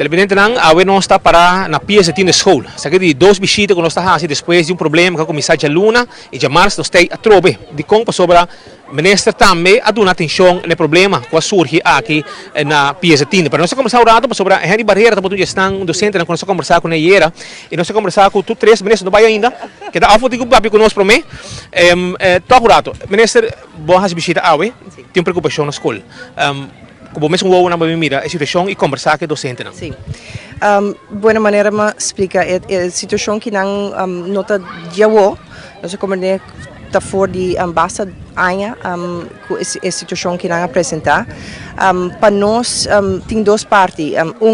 Evidente não, a não está para na pia de escola. Sabe de dois visitas que nós está assim depois de problema que começar a luna e de março nós está a trobe de como sobre a ministra também a dar atenção no problema que surge aqui na pia de para nós conversar sobre a Henry Barreira da gestão docente nós conversar com ela e nós conversar com tu três ministros não vai ainda que dá a foto que papi conosco para mim todo rato ministra boas visitas awe tem preocupação na escola como mesmo o na mira a situação e conversar com o docente não. Sim. Boa maneira de explicar a situação que não nota já o nós como tá fora de basta aia a situação que não apresentar para nós tem duas partes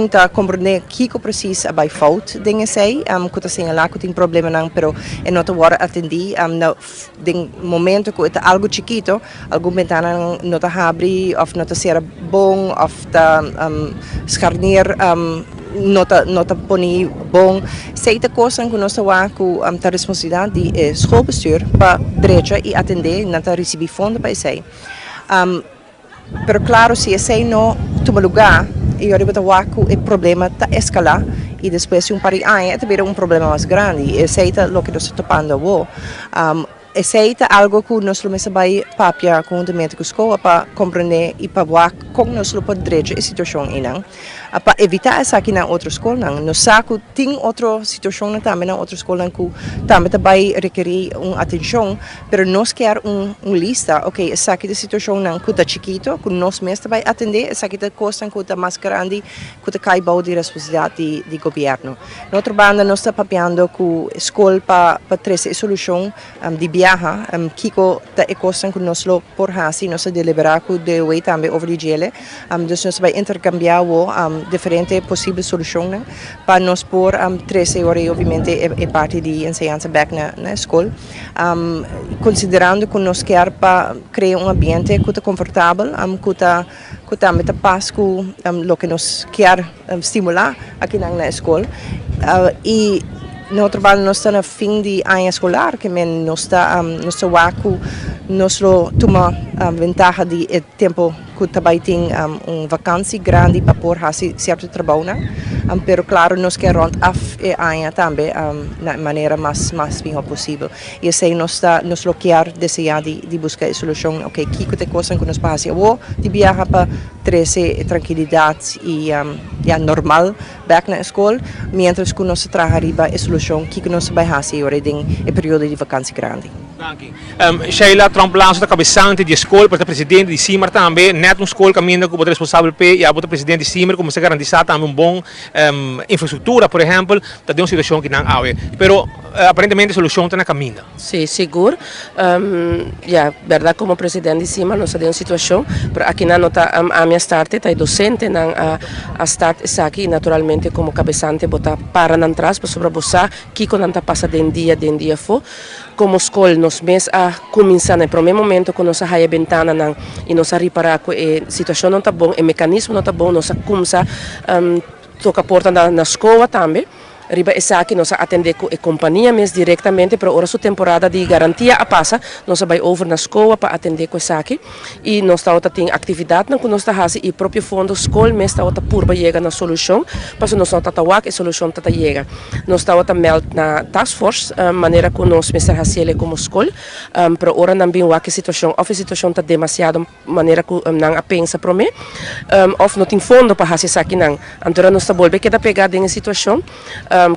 tá compreender que precisa vai falta dengue sei que tá senhalar que tem problema não pero é não agora atender no momento que é algo chiquito algum ventana não tá abre ou não tá ser bom ou tá escarnear nota poni bom seita coisa que nós tava com a responsabilidade de schoolbestuur para direita e atender nata receber fundo para isso pero claro se esse não toma lugar e eu devo com o problema tá escalar e depois pari é também problema mais grande e seita o que nós estamos topando aceita algo que nós vamos vai papia com o médico escola para compreender e para ver como nós podemos direito a situação não para evitar essa aqui na outra escola não nós saco tem outra situação também na outra escola que também vai requerer uma atenção pero nós quer lista ok essa aqui da situação não que tá chiquito que nós mesmo vai atender essa aqui da coisa que tá mais grande que tá cai de responsabilidade de governo na outra banda nós está papiando com escola para trazer solução de viaja kiko ta ekosan que nós lo por hasi nós deliberar com de way também over de gele dus nós vai intercambiar diferente possíveis soluções para nós por 13 horas obviamente é parte de ensinança back na escola considerando que nós quer para criar ambiente que é confortável que também tá paz com o que nós quer estimular aqui na escola e no trabalho nós estamos no fim de ano escolar que nós está nós toma ventaja de tempo que também tem vacância grande para pôr certo trabalho pero claro nós queremos a ano também na maneira mais bem possível e assim nós quer desejar de buscar a solução ok que tem coisa que nós passa de viajar para trazer tranquilidade e normal back na escola mientras que nós trabalhamos a solução que nós vai fazer agora em período de vacância grande. Sheila Trump lançou a cabeçante de escola para o presidente de Simar também net escola caminho como responsável e a presidente de Simar como se garantir também bom infraestrutura por exemplo está de uma situação que não há pero aparentemente a solução está na caminho. Sim, seguro verdade como presidente de Simar nós temos uma situação pero aqui não está a minha start está docente não a start está aqui naturalmente como cabeçante botar para não trás para sobreposar que quando está passa de dia for como escola nós mesmos a começar no primeiro momento com nossa raia ventana não e nós a reparar que a situação não está bom o mecanismo não está bom nós a começar tocar a porta na escola também riba essa aqui nós atender com a companhia mesmo diretamente para a sua temporada de garantia a passa nós vai over na escola para atender com essa aqui e nós está tem atividade não que nós está fazendo e próprio fundo escola mesmo está outra por chega na solução para nós está a solução está chega nós está meld na task force maneira que nós mesmo fazemos como escola para ora não bem a situação a situação está demasiado maneira que não a pensa para mim of não tem fundo para fazer isso aqui não então nós está volver que da pegada em situação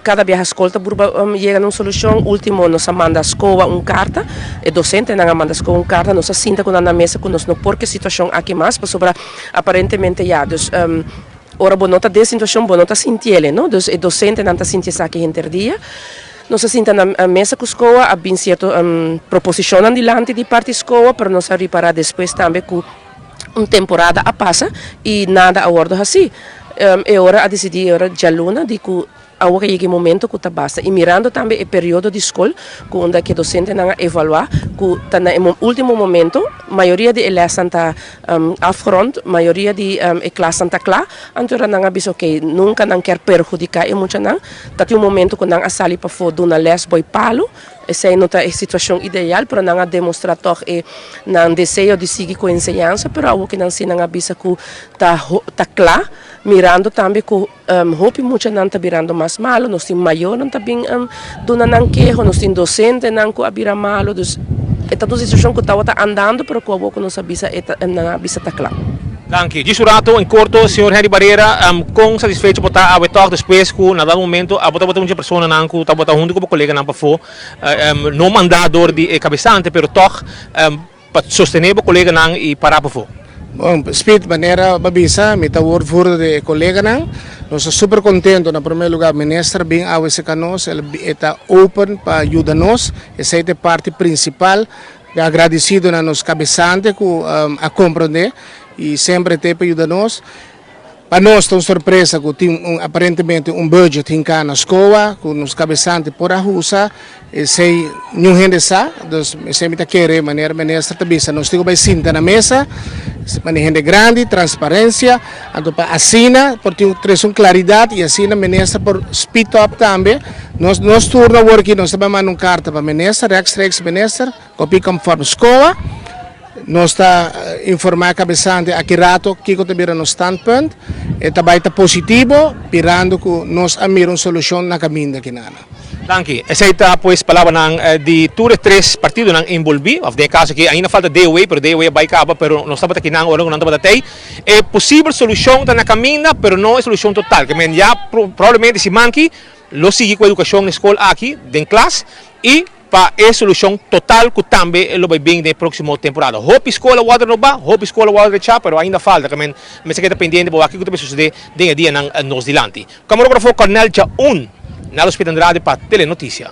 cada viaja escolta chega numa solução último nós manda a escola carta e docente não manda a escola carta nós sinta com na mesa com nós não porque situação aqui mais para sobre aparentemente dus ora bonota de situação bonota sentir não dus e docente não está sentir isso aqui interdia nós sinta na mesa com a escola a bem certo proposição adiante de parte escola para nós reparar depois também com uma temporada a passa e nada a ordem assim é hora a decidir hora de aluna de que agora chega o momento que está basta e mirando também o período de escola quando que docente não evaluar que está no último momento maioria de elas está afront maioria de classe está clara então não aviso que nunca não quer perjudicar e muito não está um momento que não a sali para fora de uma les boy palo essa é a situação ideal para não demonstrar toch não desejo de seguir com a ensinança, pero algo que não se não avisa que tá claro, mirando também que hope muito não tá virando mais malo, nós temos maior não tá bem dona não queijo, nós temos docente não que vira malo, dus esta é uma situação que está andando, pero que algo que não avisa tá claro. Dank je. Giurato, in corto, signor Henry Barreira, com satisfeito por estar a talk depois que na dado momento a botar muita pessoa não que tá botar junto com o colega não para for, não mandador de cabeçante, pero toch para sostener o colega não e parar para for. Bom, speed maneira babisa, me tá woordvoerder de colega não. Nós estamos super contentes, na primeiro lugar, ministro bem ao esse canos, ele está open para ajudar-nos, essa é a parte principal. Agradecido a nos cabeçantes a compreender e sempre tem para ajudar-nos. Para nós, é uma surpresa que tem aparentemente budget em cada escola, com os cabeçantes por a rua, e sei não rende essa, então sempre está querendo maneira ministra também, nós temos que sentar na mesa, maneira grande, transparência, então para assina, porque tem uma claridade e assina ministra por speed up também. Nós turno work, nós também mandamos carta para ministra, rex ministra, copia conforme escola. Nós está informar a cabeçante aqui rato que também no standpoint e também está positivo, pirando que nós amiram solução na caminho aqui nada. Danke. Essa é pois palavra de todos três partidos não envolvidos, of de caso que ainda falta DOE, pero DOE vai acabar, pero nós estamos aqui não ora não estamos até. É possível solução está na caminho, pero não é solução total, que men já provavelmente se manque, lo sigue com a educação na escola aqui, em classe e para a solução total que também ele vai vir na próxima temporada. Hope escola water não vai, hope escola water de chá, pero ainda falta, que men se queda pendente para aqui que também sucede dia a dia nos dilante. Camarógrafo Cornel Jaun, na Hospital Andrade para Telenotícia.